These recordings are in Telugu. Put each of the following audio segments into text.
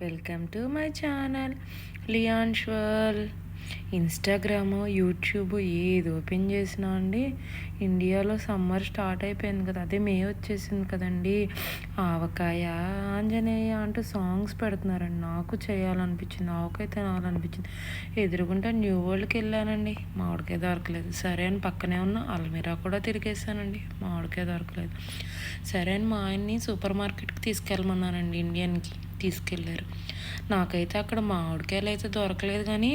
వెల్కమ్ టు మై ఛానల్ లియాన్ష్వల్. ఇన్స్టాగ్రామ్, యూట్యూబ్ ఏది ఓపెన్ చేసినా అండి ఇండియాలో సమ్మర్ స్టార్ట్ అయిపోయింది కదా, అదే మే వచ్చేసింది కదండి. ఆవకాయ ఆంజనేయ అంటూ సాంగ్స్ పెడుతున్నారండి. నాకు చేయాలనిపించింది, ఆవకాయ తినాలనిపించింది. ఎదురుగుంటే న్యూ వరల్డ్కి వెళ్ళానండి, మామిడికాయ దొరకలేదు. సరే అని పక్కనే ఉన్న అల్మీరా కూడా తిరిగేసానండి, మామిడికాయ దొరకలేదు. సరే అని మా ఆయన్ని సూపర్ మార్కెట్కి తీసుకెళ్ళమన్నానండి, ఇండియన్కి తీసుకెళ్ళారు. నాకైతే అక్కడ మామిడికాయలు అయితే దొరకలేదు, కానీ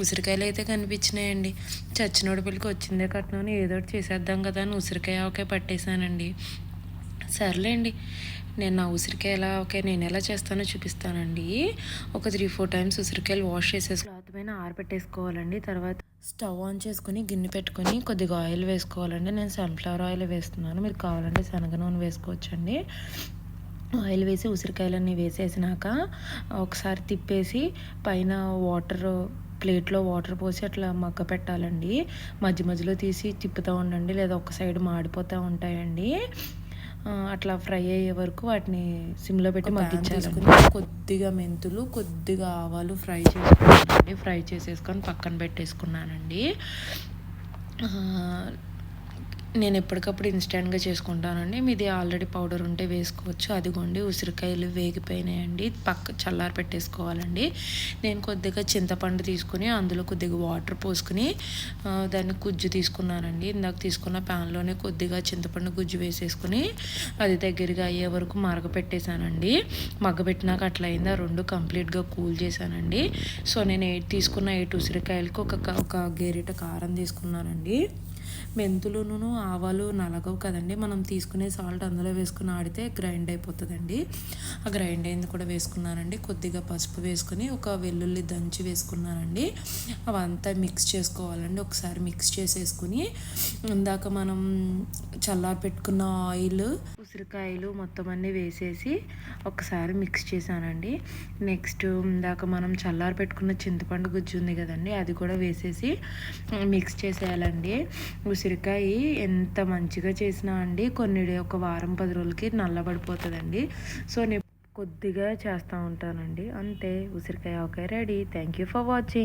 ఉసిరికాయలు అయితే కనిపించినాయండి. చచ్చినోడి పిల్లకి వచ్చిందే కట్నం, ఏదో ఒకటి చేసేద్దాం కదా అని ఉసిరికాయ ఆవకాయ పట్టేశానండి. సర్లేండి, నేను నా ఉసిరికాయ నేను ఎలా చేస్తానో చూపిస్తానండి. ఒక 3-4 టైమ్స్ ఉసిరికాయలు వాష్ చేసేసి క్లాత్ పైన ఆరబెట్టేసుకోవాలండి. తర్వాత స్టవ్ ఆన్ చేసుకుని గిన్నె పెట్టుకొని కొద్దిగా ఆయిల్ వేసుకోవాలండి. నేను సన్ఫ్లవర్ ఆయిల్ వేస్తున్నాను, మీరు కావాలంటే శనగ నూనె వేసుకోవచ్చండి. ఆయిల్ వేసి ఉసిరికాయలన్నీ వేసేసినాక ఒకసారి తిప్పేసి పైన ప్లేట్లో వాటర్ పోసి అట్లా మగ్గ పెట్టాలండి. మధ్య మధ్యలో తీసి తిప్పుతూ ఉండండి, లేదా ఒక సైడ్ మాడిపోతూ ఉంటాయండి. అట్లా ఫ్రై అయ్యే వరకు వాటిని సిమ్లో పెట్టి మగ్గించాలి. కొద్దిగా మెంతులు, కొద్దిగా ఆవాలు ఫ్రై చేసేసుకొని పక్కన పెట్టేసుకున్నానండి. నేను ఎప్పటికప్పుడు ఇన్స్టెంట్గా చేసుకుంటానండి. మీది ఆల్రెడీ పౌడర్ ఉంటే వేసుకోవచ్చు. అదిగోండి ఉసిరికాయలు వేగిపోయినాయండి, చల్లారి పెట్టేసుకోవాలండి. నేను కొద్దిగా చింతపండు తీసుకుని అందులో కొద్దిగా వాటర్ పోసుకుని దాన్ని గుజ్జు తీసుకున్నానండి. ఇందాక తీసుకున్న ప్యాన్లోనే కొద్దిగా చింతపండు గుజ్జు వేసేసుకుని అది దగ్గరగా అయ్యే వరకు మరగపెట్టేశానండి. మగ్గబెట్టినాక అట్లా అయింది. ఆ రెండు కంప్లీట్గా కూల్ చేశానండి. సో నేను 8 ఉసిరికాయలకి ఒక గేరిట కారం తీసుకున్నానండి. మెంతులును ఆవాలు నలగవు కదండి, మనం తీసుకునే సాల్ట్ అందులో వేసుకుని ఆడితే గ్రైండ్ అయిపోతుందండి. ఆ గ్రైండ్ అయింది కూడా వేసుకున్నానండి. కొద్దిగా పసుపు వేసుకొని ఒక వెల్లుల్లి దంచి వేసుకున్నానండి. అవంతా మిక్స్ చేసుకోవాలండి. ఒకసారి మిక్స్ చేసేసుకుని ఇందాక మనం చల్లారి పెట్టుకున్న ఆయిల్, ఉసిరికాయలు మొత్తం అన్నీ వేసేసి ఒకసారి మిక్స్ చేశానండి. నెక్స్ట్ ఇందాక మనం చల్లారి పెట్టుకున్న చింతపండు గుజ్జు ఉంది కదండి, అది కూడా వేసేసి మిక్స్ చేసేయాలండి. ఉసిరికాయ ఎంత మంచిగా చేసినా అండి ఒక వారం 10 రోజులకి నల్లబడిపోతుందండి. సో నేను కొద్దిగా చేస్తూ ఉంటానండి. అంతే, ఉసిరికాయ ఆవకాయ ready. Thank you for watching.